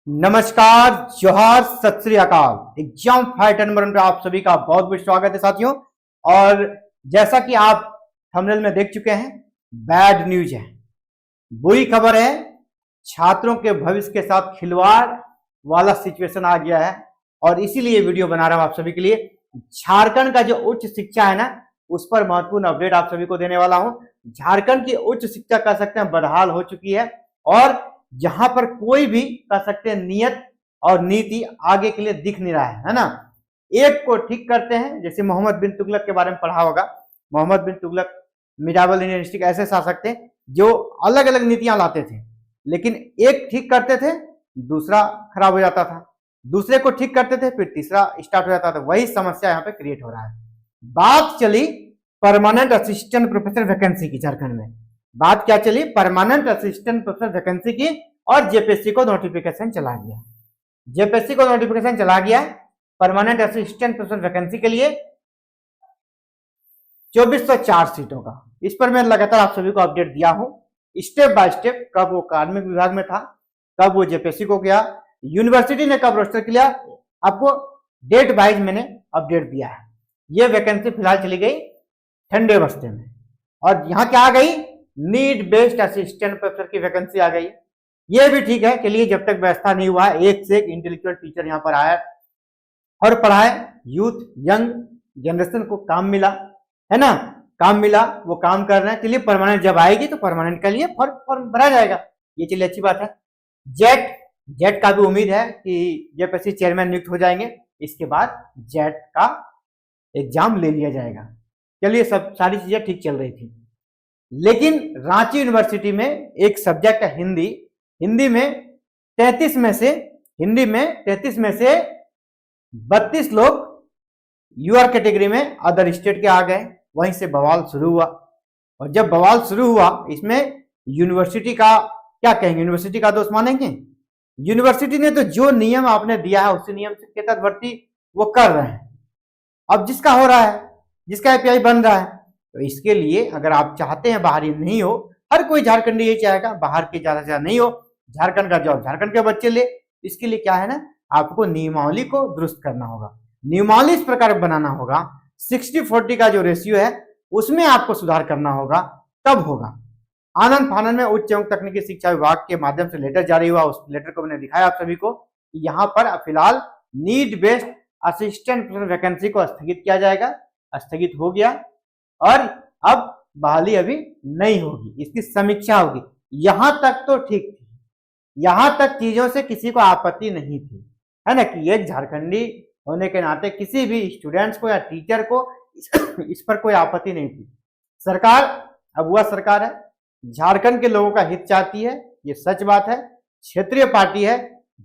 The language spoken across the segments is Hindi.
नमस्कार, जोहार, सत श्री अकाल। एग्जाम फाइटर नंबर 1 पे आप सभी का बहुत बहुत स्वागत है साथियों। और जैसा कि आप थंबनेल में देख चुके हैं, बैड न्यूज है, बुरी खबर है। छात्रों के भविष्य के साथ खिलवाड़ वाला सिचुएशन आ गया है और इसीलिए वीडियो बना रहा हूं आप सभी के लिए। झारखंड का जो उच्च शिक्षा है ना, उस पर महत्वपूर्ण अपडेट आप सभी को देने वाला हूं। झारखंड की उच्च शिक्षा कह सकते हैं बदहाल हो चुकी है और जहां पर कोई भी कह सकते हैं नियत और नीति आगे के लिए दिख नहीं रहा है ना। एक को ठीक करते हैं, जैसे मोहम्मद बिन तुगलक के बारे में पढ़ा होगा। मोहम्मद बिन तुगलक मिडाबल यूनिवर्सिटी ऐसे शासक थे जो अलग अलग नीतियां लाते थे, लेकिन एक ठीक करते थे, दूसरा खराब हो जाता था, दूसरे को ठीक करते थे, फिर तीसरा स्टार्ट हो जाता था। वही समस्या यहाँ पे क्रिएट हो रहा है। बात चली परमानेंट असिस्टेंट प्रोफेसर वैकेंसी की झारखंड में। बात क्या चली? परमानेंट असिस्टेंट प्रोफेसर वैकेंसी की, और जेपीएससी को नोटिफिकेशन चला गया। जेपीएससी को नोटिफिकेशन चला गया परमानेंट असिस्टेंट प्रोफेसर वैकेंसी के लिए 2404 सीटों का। इस पर मैं लगातार आप सभी को अपडेट दिया हूं, स्टेप बाय स्टेप। कब वो कार्मिक विभाग में था, कब वो जेपीएससी को गया, यूनिवर्सिटी ने कब रोस्टर किया, आपको डेट वाइज मैंने अपडेट दिया है। ये वैकेंसी फिलहाल चली गई ठंडे बस्ते में, और यहाँ क्या आ गई? नीड बेस्ड असिस्टेंट प्रोफेसर की वैकेंसी आ गई। ये भी ठीक है, चलिए, जब तक व्यवस्था नहीं हुआ है, एक से एक इंटेलेक्चुअल टीचर यहाँ पर आया और पढ़ाए। यूथ यंग जनरेशन को काम मिला है ना, काम मिला, वो काम कर रहे हैं। चलिए, परमानेंट जब आएगी तो परमानेंट के लिए फॉर्म भरा जाएगा, ये चलिए अच्छी बात है। जेट का भी उम्मीद है कि जेपीएससी चेयरमैन नियुक्त हो जाएंगे, इसके बाद जेट का एग्जाम ले लिया जाएगा। चलिए, सब सारी चीजें ठीक चल रही थी, लेकिन रांची यूनिवर्सिटी में एक सब्जेक्ट है हिंदी। हिंदी में 33 में से 32 लोग यूआर कैटेगरी में अदर स्टेट के आ गए। वहीं से बवाल शुरू हुआ, और जब बवाल शुरू हुआ, इसमें यूनिवर्सिटी का क्या कहेंगे? यूनिवर्सिटी का दोष मानेंगे? यूनिवर्सिटी ने तो जो नियम आपने दिया है उसी नियम के तहत भर्ती वो कर रहे हैं। अब जिसका हो रहा है, जिसका एपीआई बन रहा है, तो इसके लिए अगर आप चाहते हैं बाहरी नहीं हो, हर कोई झारखंडी यही चाहेगा बाहर के ज्यादा से ज्यादा नहीं हो, झारखंड का जॉब झारखंड के बच्चे ले। इसके लिए क्या है ना, आपको नियमावली को दुरुस्त करना होगा। नियमावली इस प्रकार बनाना होगा, 60-40 का जो रेशियो है उसमें आपको सुधार करना होगा, तब होगा। आनंद फानंद में उच्च एवं तकनीकी शिक्षा विभाग के माध्यम से लेटर जारी हुआ। उस लेटर को मैंने दिखाया आप सभी को कि यहाँ पर फिलहाल नीड बेस्ड असिस्टेंट वैकेंसी को स्थगित किया जाएगा। स्थगित हो गया और अब बहाली अभी नहीं होगी, इसकी समीक्षा होगी। यहां तक तो ठीक थी, यहां तक चीजों से किसी को आपत्ति नहीं थी, है ना, कि एक झारखंडी होने के नाते किसी भी स्टूडेंट्स को या टीचर को इस पर कोई आपत्ति नहीं थी। सरकार अब वह सरकार है, झारखंड के लोगों का हित चाहती है, ये सच बात है। क्षेत्रीय पार्टी है,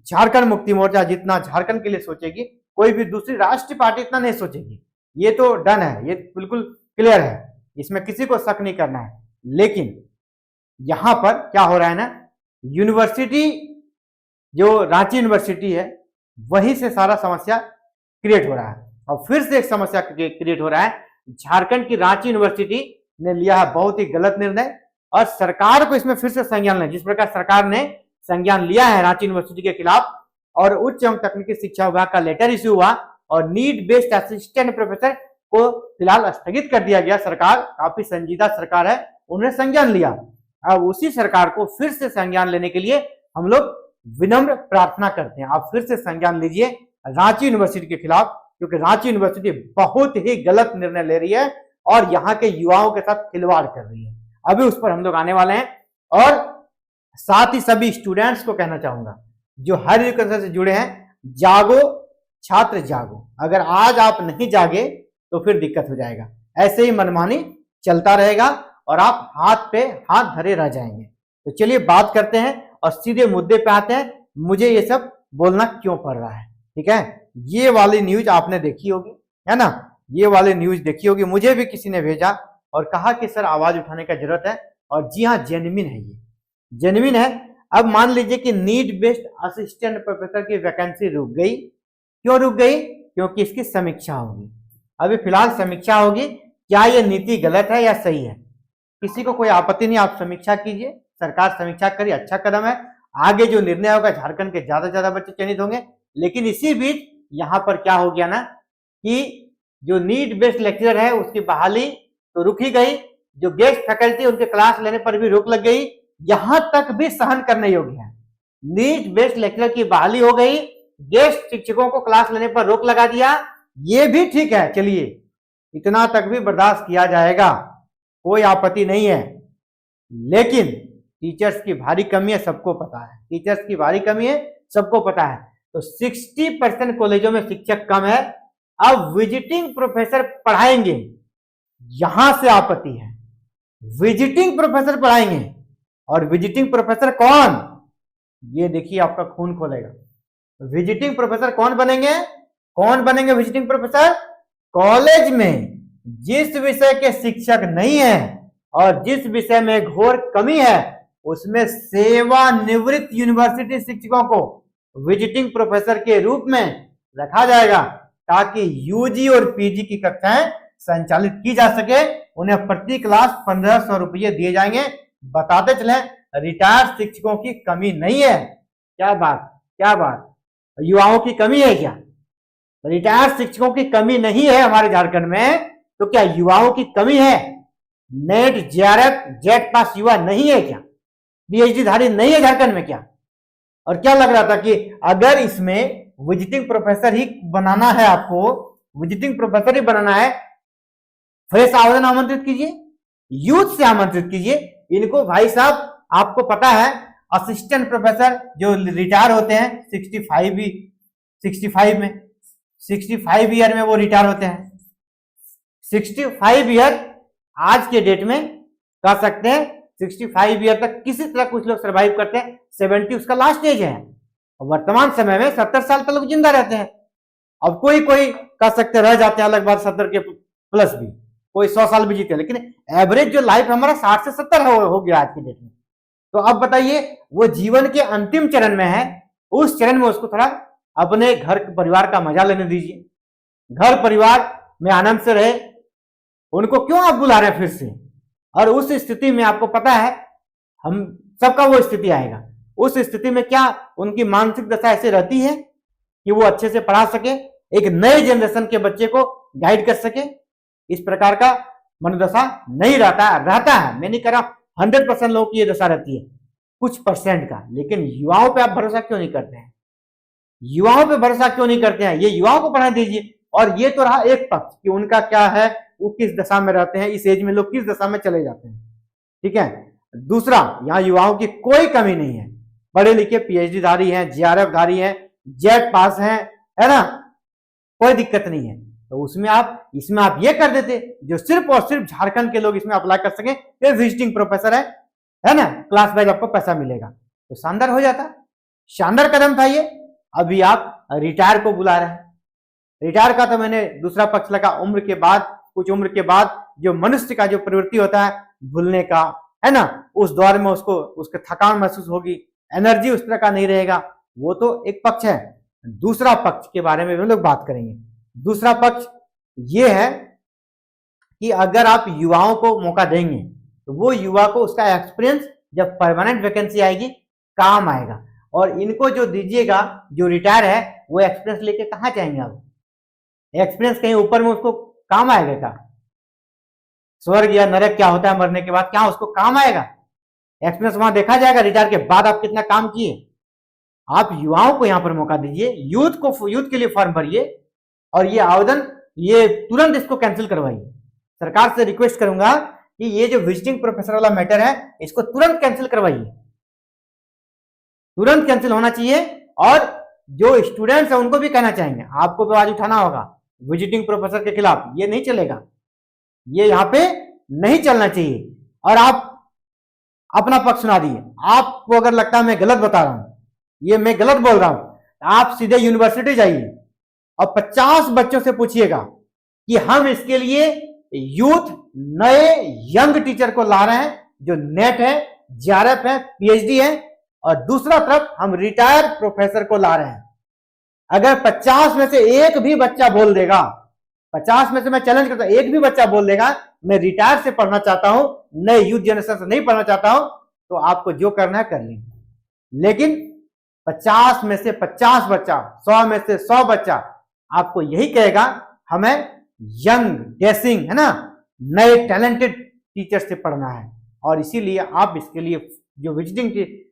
झारखंड मुक्ति मोर्चा जितना झारखंड के लिए सोचेगी, कोई भी दूसरी राष्ट्रीय पार्टी इतना नहीं सोचेगी। ये तो डन है, ये बिल्कुल क्लियर है, इसमें किसी को शक नहीं करना है। लेकिन यहां पर क्या हो रहा है ना, यूनिवर्सिटी जो रांची यूनिवर्सिटी है वहीं से सारा समस्या क्रिएट हो रहा है। और फिर से एक समस्या क्रिएट हो रहा है, झारखंड की रांची यूनिवर्सिटी ने लिया है बहुत ही गलत निर्णय, और सरकार को इसमें फिर से संज्ञान लेना। जिस प्रकार सरकार ने संज्ञान लिया है रांची यूनिवर्सिटी के खिलाफ और उच्च एवं तकनीकी शिक्षा विभाग का लेटर इश्यू हुआ और नीड बेस्ड असिस्टेंट प्रोफेसर को फिलहाल स्थगित कर दिया गया। सरकार काफी संजीदा सरकार है, उन्होंने संज्ञान लिया। अब उसी सरकार को फिर से संज्ञान लेने के लिए हम लोग विनम्र प्रार्थना करते हैं, आप फिर से संज्ञान लीजिए रांची यूनिवर्सिटी के खिलाफ, क्योंकि रांची यूनिवर्सिटी बहुत ही गलत निर्णय ले रही है और यहाँ के युवाओं के साथ खिलवाड़ कर रही है। अभी उस पर हम लोग आने वाले हैं। और साथ ही सभी स्टूडेंट्स को कहना चाहूंगा जो हायर एजुकेशन से जुड़े हैं, जागो छात्र जागो। अगर आज आप नहीं जागे तो फिर दिक्कत हो जाएगा, ऐसे ही मनमानी चलता रहेगा और आप हाथ पे हाथ धरे रह जाएंगे। तो चलिए बात करते हैं और सीधे मुद्दे पे आते हैं, मुझे ये सब बोलना क्यों पड़ रहा है। ठीक है, ये वाली न्यूज आपने देखी होगी, है ना, ये वाली न्यूज देखी होगी। मुझे भी किसी ने भेजा और कहा कि सर आवाज उठाने का जरूरत है, और जी हाँ, जेन्युइन है, ये जेन्युइन है। अब मान लीजिए कि नीड बेस्ड असिस्टेंट प्रोफेसर की वैकेंसी रुक गई। क्यों रुक गई? क्योंकि इसकी समीक्षा होगी। अभी फिलहाल समीक्षा होगी, क्या ये नीति गलत है या सही है। किसी को कोई आपत्ति नहीं, आप समीक्षा कीजिए, सरकार समीक्षा करिए, अच्छा कदम है। आगे जो निर्णय होगा झारखंड के ज्यादा से ज्यादा बच्चे चयनित होंगे। लेकिन इसी बीच यहाँ पर क्या हो गया ना कि जो नीट बेस्ड लेक्चरर है उसकी बहाली तो रुक ही गई, जो गेस्ट फैकल्टी उनके क्लास लेने पर भी रोक लग गई, यहां तक भी सहन करने योग्य है। नीट बेस्ड लेक्चरर की बहाली हो गई, गेस्ट शिक्षकों को क्लास लेने पर रोक लगा दिया, ये भी ठीक है, चलिए इतना तक भी बर्दाश्त किया जाएगा, कोई आपत्ति नहीं है। लेकिन टीचर्स की भारी कमी है, सबको पता है, टीचर्स की भारी कमी है, सबको पता है। तो 60% कॉलेजों में शिक्षक कम है, अब विजिटिंग प्रोफेसर पढ़ाएंगे, यहां से आपत्ति है। विजिटिंग प्रोफेसर पढ़ाएंगे, और विजिटिंग प्रोफेसर कौन, ये देखिए आपका खून खोलेगा। विजिटिंग प्रोफेसर कौन बनेंगे, कौन बनेंगे विजिटिंग प्रोफेसर? कॉलेज में जिस विषय के शिक्षक नहीं है और जिस विषय में घोर कमी है, उसमें सेवानिवृत्त यूनिवर्सिटी शिक्षकों को विजिटिंग प्रोफेसर के रूप में रखा जाएगा, ताकि यूजी और पीजी की कक्षाएं संचालित की जा सके। उन्हें प्रति क्लास 1500 रुपये दिए जाएंगे। बताते चले, रिटायर्ड शिक्षकों की कमी नहीं है। क्या बात, क्या बात, युवाओं की कमी है क्या? रिटायर्ड शिक्षकों की कमी नहीं है हमारे झारखंड में, तो क्या युवाओं की कमी है? नेट, जेआरएफ, जेट पास युवा नहीं है क्या? पीएचडी धारी नहीं है झारखंड में क्या? और क्या लग रहा था कि अगर इसमें विजिटिंग प्रोफेसर ही बनाना है, आपको विजिटिंग प्रोफेसर ही बनाना है, फ्रेश आवेदन आमंत्रित कीजिए, यूथ से आमंत्रित कीजिए इनको। भाई साहब आपको पता है असिस्टेंट प्रोफेसर जो रिटायर होते हैं 65 ईयर में वो रिटायर होते हैं। 65 ईयर आज के डेट में कह सकते हैं 65 ईयर तक किसी तरह कुछ लोग सरवाइव करते हैं, 70 उसका लास्ट एज है। वर्तमान समय में 70 साल तक लोग जिंदा रहते हैं। अब कोई कोई कह सकते रह जाते हैं, अलग बात, 70 के प्लस भी, कोई 100 साल भी जीते हैं, लेकिन एवरेज जो लाइफ हमारा 60 से 70 हो गया आज की डेट में। तो अब बताइए, वो जीवन के अंतिम चरण में है, उस चरण में उसको थोड़ा अपने घर परिवार का मजा लेने दीजिए, घर परिवार में आनंद से रहे। उनको क्यों आप बुला रहे हैं फिर से? और उस स्थिति में आपको पता है हम सबका वो स्थिति आएगा, उस स्थिति में क्या उनकी मानसिक दशा ऐसे रहती है कि वो अच्छे से पढ़ा सके, एक नए जनरेशन के बच्चे को गाइड कर सके। इस प्रकार का मनोदशा नहीं रहता है। मैं नहीं कह रहा 100% लोगों की ये दशा रहती है, कुछ परसेंट का। लेकिन युवाओं पे आप भरोसा क्यों नहीं करते हैं? युवाओं पे भरोसा क्यों नहीं करते हैं? ये युवाओं को पढ़ा दीजिए। और ये तो रहा एक पक्ष कि उनका क्या है, वो किस दशा में रहते हैं, इस एज में लोग किस दशा में चले जाते हैं, ठीक है। दूसरा, यहाँ युवाओं की कोई कमी नहीं है, पढ़े लिखे पीएचडी धारी हैं, जेआरएफ धारी हैं, जेट पास हैं, है ना, कोई दिक्कत नहीं है। तो इसमें आप ये कर देते जो सिर्फ और सिर्फ झारखंड के लोग इसमें अप्लाई कर सके, ये विजिटिंग प्रोफेसर है ना, क्लास वाइज आपको पैसा मिलेगा, तो शानदार हो जाता। शानदार कदम था ये। अभी आप रिटायर को बुला रहे हैं। रिटायर का तो मैंने दूसरा पक्ष लगा, उम्र के बाद, कुछ उम्र के बाद जो मनुष्य का जो प्रवृत्ति होता है भूलने का, है ना, उस दौर में उसके थकान महसूस होगी, एनर्जी उस तरह का नहीं रहेगा, वो तो एक पक्ष है। दूसरा पक्ष के बारे में हम लोग बात करेंगे। दूसरा पक्ष ये है कि अगर आप युवाओं को मौका देंगे तो वो युवा को उसका एक्सपीरियंस जब परमानेंट वैकेंसी आएगी काम आएगा। और इनको जो दीजिएगा, जो रिटायर है, वो एक्सपीरियंस लेके कहाँ जाएंगे? आप एक्सपीरियंस कहीं ऊपर में उसको काम आएगा क्या? स्वर्ग या नरक क्या होता है मरने के बाद, क्या उसको काम आएगा? एक्सपीरियंस वहां देखा जाएगा रिटायर के बाद आप कितना काम किए। आप युवाओं को यहाँ पर मौका दीजिए, यूथ के लिए फॉर्म भरिए, और ये आवेदन ये तुरंत इसको कैंसिल करवाइए। सरकार से रिक्वेस्ट करूंगा कि ये जो विजिटिंग प्रोफेसर वाला मैटर है, इसको तुरंत कैंसिल करवाइए, तुरंत कैंसिल होना चाहिए। और जो स्टूडेंट्स हैं उनको भी कहना चाहेंगे, आपको भी आवाज उठाना होगा विजिटिंग प्रोफेसर के खिलाफ। ये नहीं चलेगा, ये यहाँ पे नहीं चलना चाहिए। और आप अपना पक्ष सुना दिए। आपको अगर लगता है मैं गलत बता रहा हूं, ये मैं गलत बोल रहा हूं, आप सीधे यूनिवर्सिटी जाइए और 50 बच्चों से पूछिएगा कि हम इसके लिए यूथ नए यंग टीचर को ला रहे हैं जो नेट है, जेआरएफ है, पीएचडी है, और दूसरा तरफ हम रिटायर प्रोफेसर को ला रहे हैं। अगर 50 में से एक भी बच्चा बोल देगा, 50 में से मैं चैलेंज करता हूं, एक भी बच्चा बोल देगा मैं रिटायर से पढ़ना चाहता हूं, नए यूथ जनरेशन से नहीं पढ़ना चाहता हूं, तो आपको जो करना है कर लेंगे। लेकिन 50 में से 50 बच्चा, 100 में से 100 बच्चा आपको यही कहेगा हमें यंग डेसिंग, है ना, नए टैलेंटेड टीचर से पढ़ना है। और इसीलिए आप इसके लिए जो विजिटिंग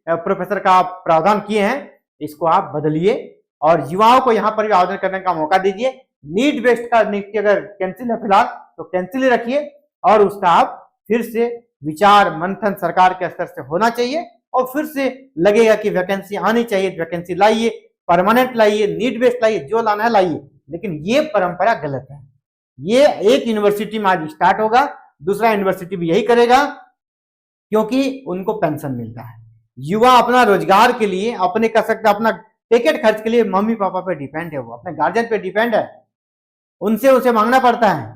प्रोफेसर का आप प्रावधान किए हैं इसको आप बदलिए और युवाओं को यहाँ पर भी आवेदन करने का मौका दीजिए। नीट बेस्ड का नियुक्ति अगर कैंसिल है फिलहाल तो कैंसिल ही रखिए और उसका आप फिर से विचार मंथन सरकार के स्तर से होना चाहिए और फिर से लगेगा कि वैकेंसी आनी चाहिए, वैकेंसी लाइए, परमानेंट लाइए, नीट बेस्ड लाइए, जो लाना है लाइए। लेकिन ये परंपरा गलत है। ये एक यूनिवर्सिटी में आज स्टार्ट होगा, दूसरा यूनिवर्सिटी भी यही करेगा क्योंकि उनको पेंशन मिलता है। युवा अपना रोजगार के लिए, अपने कर सकता अपना टिकट खर्च के लिए मम्मी पापा पे डिपेंड है, वो अपने गार्जियन पे डिपेंड है, उनसे उसे मांगना पड़ता है।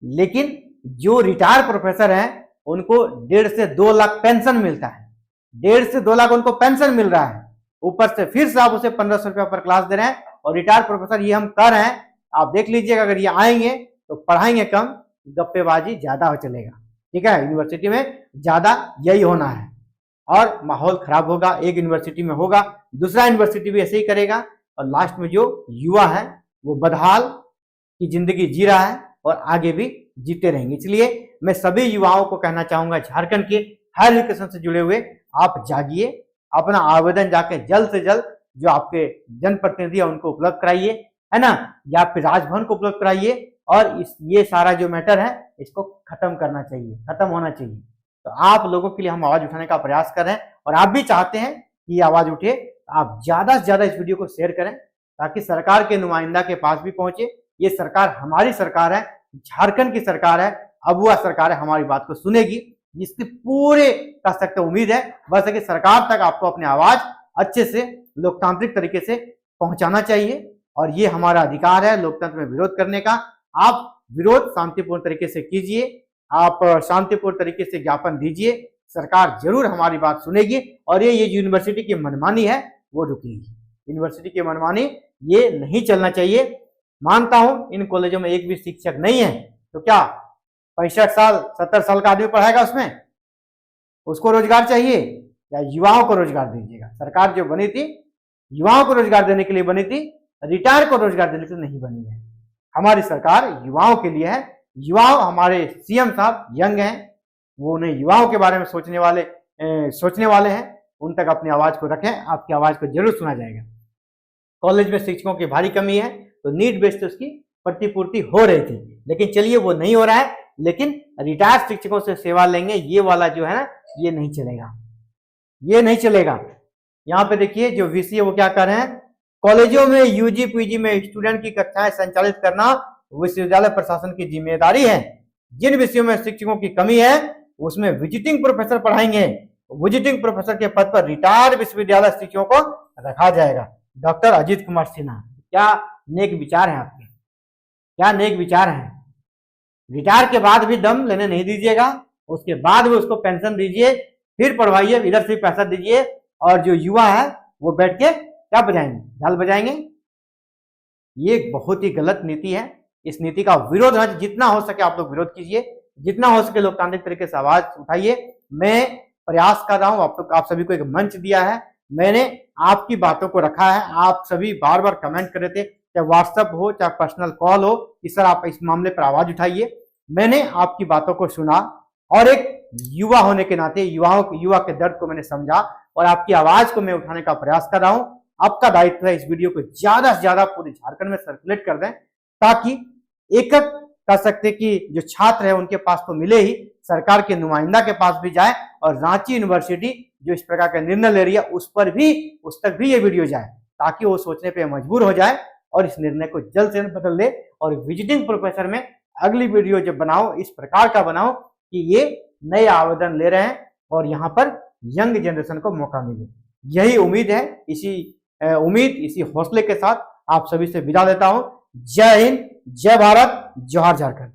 लेकिन जो रिटायर प्रोफेसर हैं उनको 1.5 से 2 लाख पेंशन मिलता है, 1.5 से 2 लाख उनको पेंशन मिल रहा है। ऊपर से फिर से आप उसे 1500 रुपया पर क्लास दे रहे हैं और रिटायर प्रोफेसर ये हम कर रहे हैं। आप देख लीजिएगा अगर ये आएंगे तो पढ़ाएंगे कम, गप्पेबाजी ज्यादा हो चलेगा। ठीक है, यूनिवर्सिटी में ज्यादा यही होना है और माहौल खराब होगा। एक यूनिवर्सिटी में होगा, दूसरा यूनिवर्सिटी भी ऐसे ही करेगा और लास्ट में जो युवा है वो बदहाल की जिंदगी जी रहा है और आगे भी जीते रहेंगे। इसलिए मैं सभी युवाओं को कहना चाहूंगा, झारखंड के हायर एजुकेशन से जुड़े हुए आप जागिए, अपना आवेदन जाके जल्द से जल्द जो आपके जनप्रतिनिधि है उनको उपलब्ध कराइए, है ना, या फिर राजभवन को उपलब्ध कराइए और ये सारा जो मैटर है इसको खत्म करना चाहिए, खत्म होना चाहिए। तो आप लोगों के लिए हम आवाज उठाने का प्रयास कर रहे हैं और आप भी चाहते हैं कि ये आवाज उठे। आप ज्यादा से ज्यादा इस वीडियो को शेयर करें ताकि सरकार के नुमाइंदा के पास भी पहुंचे। ये सरकार हमारी सरकार है, झारखंड की सरकार है, अबुआ सरकार है, हमारी बात को सुनेगी, जिसकी पूरे कह सकते उम्मीद है बस है कि सरकार तक आपको अपनी आवाज अच्छे से लोकतांत्रिक तरीके से पहुंचाना चाहिए और ये हमारा अधिकार है लोकतंत्र में विरोध करने का। आप विरोध शांतिपूर्ण तरीके से कीजिए, आप शांतिपूर्ण तरीके से ज्ञापन दीजिए, सरकार जरूर हमारी बात सुनेगी और ये यूनिवर्सिटी की मनमानी है वो रुकेगी। यूनिवर्सिटी की मनमानी ये नहीं चलना चाहिए। मानता हूं इन कॉलेजों में एक भी शिक्षक नहीं है तो क्या 65 साल 70 साल का आदमी पढ़ाएगा उसमें? उसको रोजगार चाहिए या युवाओं को रोजगार दीजिएगा। सरकार जो बनी थी युवाओं को रोजगार देने के लिए बनी थी, रिटायर को रोजगार देने के लिए नहीं बनी है। हमारी सरकार युवाओं के लिए है। युवाओं, हमारे सीएम साहब यंग हैं, वो उन्हें युवाओं के बारे में सोचने वाले हैं, उन तक अपनी आवाज को रखें, आपकी आवाज को जरूर सुना जाएगा। कॉलेज में शिक्षकों की भारी कमी है तो नीट बेस्ड उसकी प्रतिपूर्ति हो रही थी, लेकिन चलिए वो नहीं हो रहा है। लेकिन रिटायर्ड शिक्षकों से सेवा लेंगे ये वाला जो है ना ये नहीं चलेगा, ये नहीं चलेगा। यहाँ पे देखिए जो वीसी है वो क्या कर रहे हैं, कॉलेजों में यूजी पीजी में स्टूडेंट की कक्षाएं संचालित करना विश्वविद्यालय प्रशासन की जिम्मेदारी है। जिन विषयों में शिक्षकों की कमी है उसमें विजिटिंग प्रोफेसर पढ़ाएंगे। विजिटिंग प्रोफेसर के पद पर रिटायर्ड विश्वविद्यालय शिक्षकों को रखा जाएगा। डॉक्टर अजीत कुमार सिन्हा, क्या नेक विचार है आपके, क्या नेक विचार है। रिटायर के बाद भी दम लेने नहीं दीजिएगा, उसके बाद भी उसको पेंशन दीजिए, फिर पढ़वाइए, इधर से पैसा दीजिए और जो युवा है वो बैठ के क्या बजाएंगे, झाल बजाएंगे। ये बहुत ही गलत नीति है। इस नीति का विरोध है, जितना हो सके आप लोग विरोध कीजिए, जितना हो सके लोकतांत्रिक तरीके से आवाज उठाइए। मैं प्रयास कर रहा हूं, आप सभी को एक मंच दिया है, मैंने आपकी बातों को रखा है। आप सभी बार बार कमेंट कर रहे थे, चाहे व्हाट्सएप हो चाहे पर्सनल कॉल हो, इस तरह आप इस मामले पर आवाज उठाइए। मैंने आपकी बातों को सुना और एक युवा होने के नाते युवा के दर्द को मैंने समझा और आपकी आवाज को मैं उठाने का प्रयास कर रहा हूं। आपका दायित्व है इस वीडियो को ज्यादा से ज्यादा पूरे झारखंड में सर्कुलेट कर दें ताकि एक कर सकते कि जो छात्र है उनके पास तो मिले ही, सरकार के नुमाइंदा के पास भी जाए और रांची यूनिवर्सिटी जो इस प्रकार का निर्णय ले रही है उस तक भी ये वीडियो जाए ताकि वो सोचने पे मजबूर हो जाए और इस निर्णय को जल्द से जल्द बदल दे। और विजिटिंग प्रोफेसर में अगली वीडियो जब बनाओ इस प्रकार का बनाओ कि ये नए आवेदन ले रहे हैं और यहाँ पर यंग जनरेशन को मौका मिले। यही उम्मीद है, इसी हौसले के साथ आप सभी से विदा लेता हूं। जय हिंद, जय भारत, जोहार झारखंड।